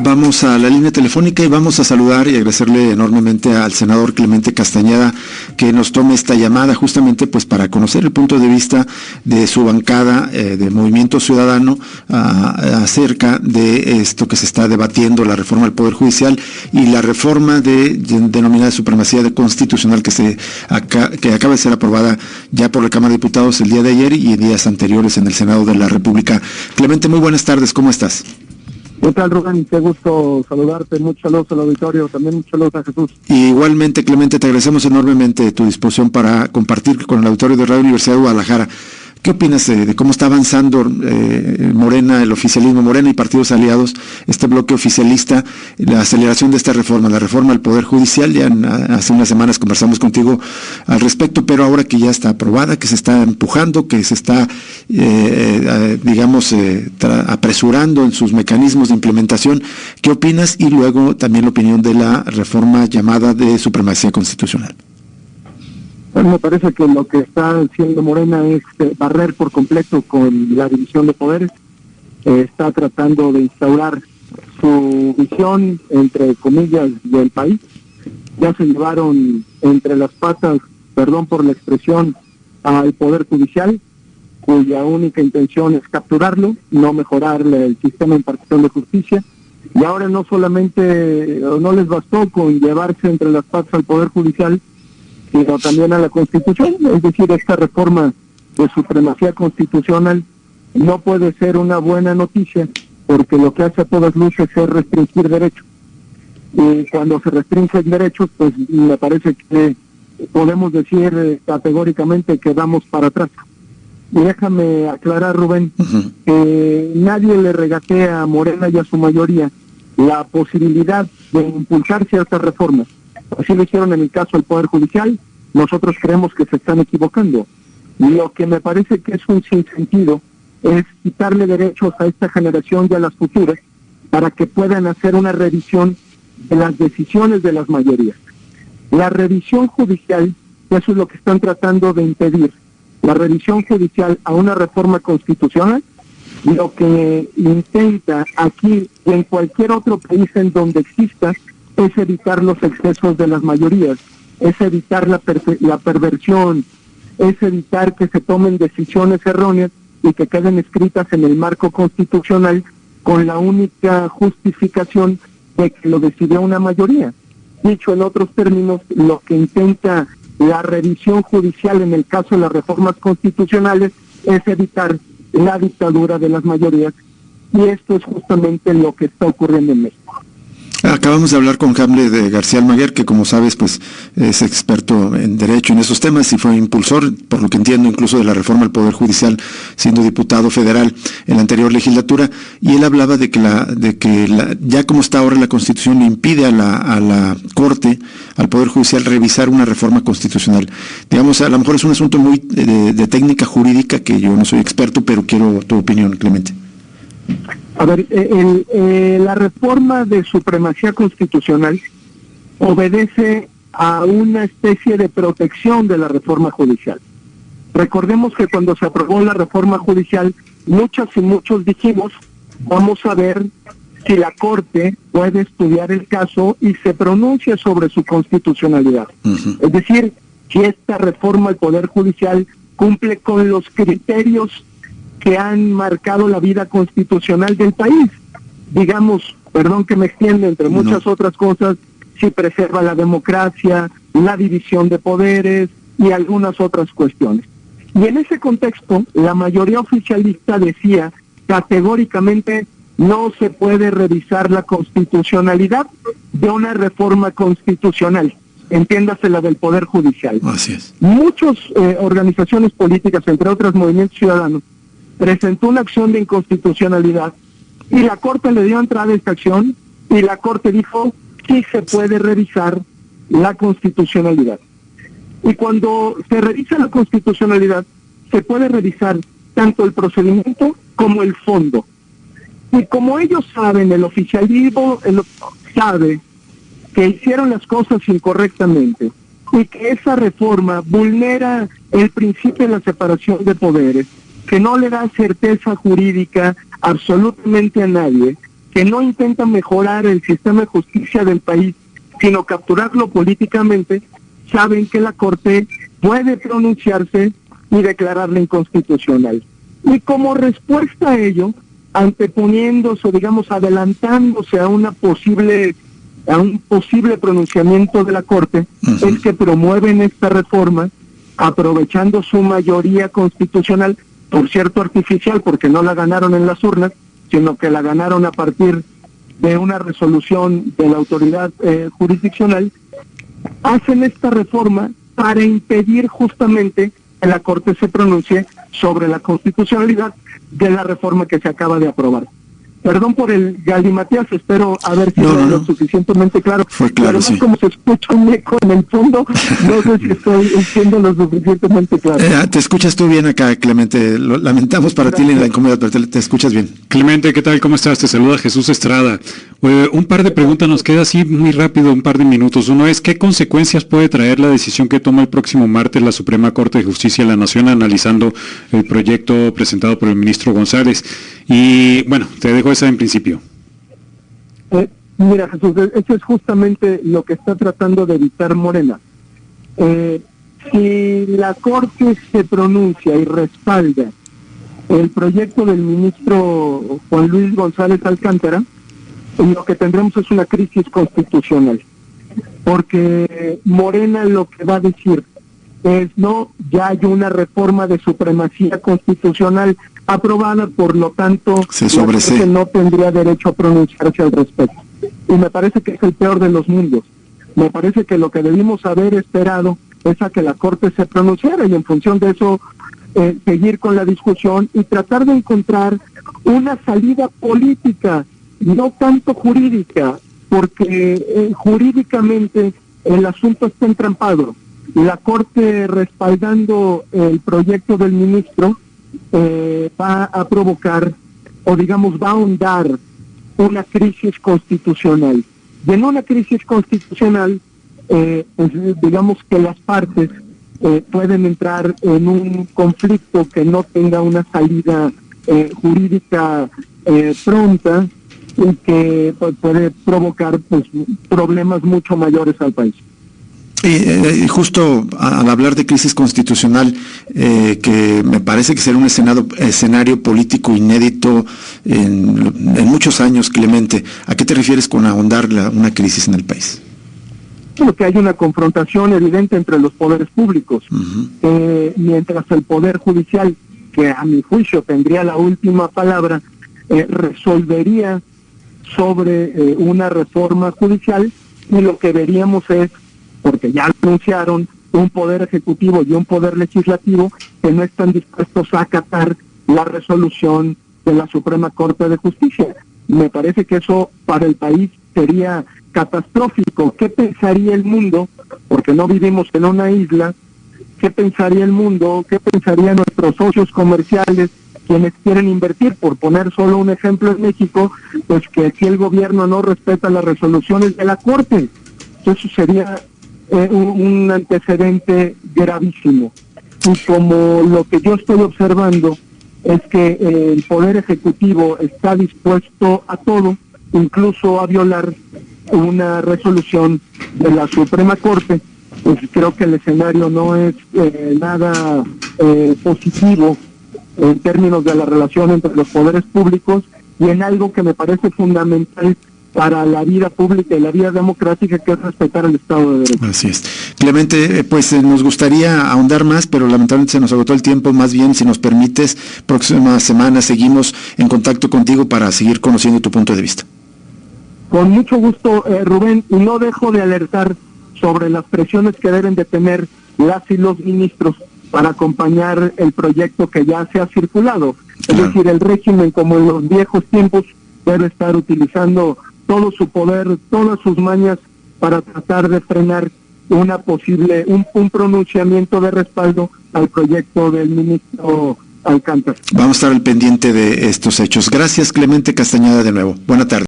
Vamos a la línea telefónica y vamos a saludar y agradecerle enormemente al senador Clemente Castañeda que nos tome esta llamada justamente pues para conocer el punto de vista de su bancada de Movimiento Ciudadano acerca de esto que se está debatiendo, la reforma del Poder Judicial y la reforma denominada supremacía constitucional que acaba de ser aprobada ya por la Cámara de Diputados el día de ayer y en días anteriores en el Senado de la República. Clemente, muy buenas tardes, ¿cómo estás? ¿Qué tal, Rubén? Qué gusto saludarte, muchos saludos al auditorio, también muchos saludos a Jesús. Y igualmente, Clemente, te agradecemos enormemente tu disposición para compartir con el auditorio de Radio Universidad de Guadalajara. ¿Qué opinas de cómo está avanzando Morena, el oficialismo, Morena y partidos aliados, este bloque oficialista, la aceleración de esta reforma, la reforma al Poder Judicial? Ya hace unas semanas conversamos contigo al respecto, pero ahora que ya está aprobada, que se está empujando, que se está, apresurando en sus mecanismos de implementación, ¿qué opinas? Y luego también la opinión de la reforma llamada de supremacía constitucional. Bueno, me parece que lo que está haciendo Morena es barrer por completo con la división de poderes. Está tratando de instaurar su visión, entre comillas, del país. Ya se llevaron entre las patas, perdón por la expresión, al Poder Judicial, cuya única intención es capturarlo, no mejorar el sistema de impartición de justicia. Y ahora no solamente, no les bastó con llevarse entre las patas al Poder Judicial, sino también a la Constitución. Es decir, esta reforma de supremacía constitucional no puede ser una buena noticia, porque lo que hace a todas luces es restringir derechos. Y cuando se restringen derechos, pues me parece que podemos decir categóricamente que vamos para atrás. Y déjame aclarar, Rubén, que nadie le regatea a Morena y a su mayoría la posibilidad de impulsar ciertas reformas. Así lo hicieron en el caso del Poder Judicial. Nosotros creemos que se están equivocando. Lo que me parece que es un sinsentido es quitarle derechos a esta generación y a las futuras para que puedan hacer una revisión de las decisiones de las mayorías. La revisión judicial, eso es lo que están tratando de impedir. La revisión judicial a una reforma constitucional, lo que intenta aquí y en cualquier otro país en donde exista, es evitar los excesos de las mayorías, es evitar la perversión, es evitar que se tomen decisiones erróneas y que queden escritas en el marco constitucional con la única justificación de que lo decidió una mayoría. Dicho en otros términos, lo que intenta la revisión judicial en el caso de las reformas constitucionales es evitar la dictadura de las mayorías, y esto es justamente lo que está ocurriendo en México. Acabamos de hablar con Hamlet de García Almaguer, que como sabes pues es experto en derecho en esos temas y fue impulsor, por lo que entiendo, incluso de la reforma al Poder Judicial, siendo diputado federal en la anterior legislatura, y él hablaba de que ya como está ahora la Constitución le impide a la Corte, al Poder Judicial, revisar una reforma constitucional. Digamos, a lo mejor es un asunto muy de técnica jurídica, que yo no soy experto, pero quiero tu opinión, Clemente. A ver, la reforma de supremacía constitucional obedece a una especie de protección de la reforma judicial. Recordemos que cuando se aprobó la reforma judicial, muchas y muchos dijimos, vamos a ver si la Corte puede estudiar el caso y se pronuncia sobre su constitucionalidad. Es decir, si esta reforma al Poder Judicial cumple con los criterios que han marcado la vida constitucional del país. Digamos, perdón que me extienda, entre muchas otras cosas, si preserva la democracia, la división de poderes y algunas otras cuestiones. Y en ese contexto, la mayoría oficialista decía categóricamente no se puede revisar la constitucionalidad de una reforma constitucional, entiéndase la del Poder Judicial. Así es. Muchas organizaciones políticas, entre otras Movimientos Ciudadanos, presentó una acción de inconstitucionalidad y la Corte le dio entrada a esta acción y la Corte dijo sí se puede revisar la constitucionalidad. Y cuando se revisa la constitucionalidad, se puede revisar tanto el procedimiento como el fondo. Y como ellos saben, el oficialismo sabe que hicieron las cosas incorrectamente y que esa reforma vulnera el principio de la separación de poderes, que no le da certeza jurídica absolutamente a nadie, que no intenta mejorar el sistema de justicia del país, sino capturarlo políticamente, saben que la Corte puede pronunciarse y declararla inconstitucional. Y como respuesta a ello, anteponiéndose, digamos, adelantándose a un posible pronunciamiento de la Corte, es que promueven esta reforma, aprovechando su mayoría constitucional, por cierto artificial, porque no la ganaron en las urnas, sino que la ganaron a partir de una resolución de la autoridad jurisdiccional. Hacen esta reforma para impedir justamente que la Corte se pronuncie sobre la constitucionalidad de la reforma que se acaba de aprobar. Perdón por el galimatías, espero haber sido lo suficientemente claro. Fue claro, sí. Como se escucha un eco en el fondo, no sé si estoy siendo lo suficientemente claro. Te escuchas tú bien acá, Clemente. Lo lamentamos para ti la incomodidad, pero te escuchas bien. Clemente, ¿qué tal? ¿Cómo estás? Te saluda Jesús Estrada. Un par de preguntas nos queda así muy rápido, un par de minutos. Uno es, ¿qué consecuencias puede traer la decisión que toma el próximo martes la Suprema Corte de Justicia de la Nación analizando el proyecto presentado por el ministro González? Y bueno, te dejo esa en principio. Mira, Jesús, eso es justamente lo que está tratando de evitar Morena. Si la Corte se pronuncia y respalda el proyecto del ministro Juan Luis González Alcántara, lo que tendremos es una crisis constitucional, porque Morena lo que va a decir es, no, ya hay una reforma de supremacía constitucional aprobada, por lo tanto la Corte no tendría derecho a pronunciarse al respecto. Y me parece que es el peor de los mundos. Me parece que lo que debimos haber esperado es a que la Corte se pronunciara, y en función de eso seguir con la discusión y tratar de encontrar una salida política, no tanto jurídica, porque jurídicamente el asunto está entrampado. La Corte, respaldando el proyecto del ministro, va a provocar, o digamos va a ahondar, una crisis constitucional. Y en una crisis constitucional, pues, digamos que las partes pueden entrar en un conflicto que no tenga una salida jurídica pronta, y que puede provocar pues problemas mucho mayores al país. Justo al hablar de crisis constitucional, que me parece que será un escenario político inédito en muchos años, Clemente, ¿a qué te refieres con ahondar una crisis en el país? Bueno, que hay una confrontación evidente entre los poderes públicos, mientras el Poder Judicial, que a mi juicio tendría la última palabra, resolvería sobre una reforma judicial, y lo que veríamos es, porque ya anunciaron, un poder ejecutivo y un poder legislativo que no están dispuestos a acatar la resolución de la Suprema Corte de Justicia. Me parece que eso para el país sería catastrófico. ¿Qué pensaría el mundo? Porque no vivimos en una isla. ¿Qué pensaría el mundo? ¿Qué pensarían nuestros socios comerciales, quienes quieren invertir? Por poner solo un ejemplo en México, pues que aquí el gobierno no respeta las resoluciones de la Corte. Eso sería un antecedente gravísimo. Y como lo que yo estoy observando es que el Poder Ejecutivo está dispuesto a todo, incluso a violar una resolución de la Suprema Corte, pues creo que el escenario no es nada positivo en términos de la relación entre los poderes públicos, y en algo que me parece fundamental para la vida pública y la vida democrática, que es respetar el Estado de Derecho. Así es. Clemente, pues nos gustaría ahondar más, pero lamentablemente se nos agotó el tiempo. Más bien, si nos permites, próxima semana seguimos en contacto contigo para seguir conociendo tu punto de vista. Con mucho gusto, Rubén, y no dejo de alertar sobre las presiones que deben de tener las y los ministros para acompañar el proyecto que ya se ha circulado. Claro. Es decir, el régimen, como en los viejos tiempos, debe estar utilizando todo su poder, todas sus mañas para tratar de frenar una posible, un pronunciamiento de respaldo al proyecto del ministro Alcántara. Vamos a estar al pendiente de estos hechos. Gracias, Clemente Castañeda, de nuevo. Buena tarde.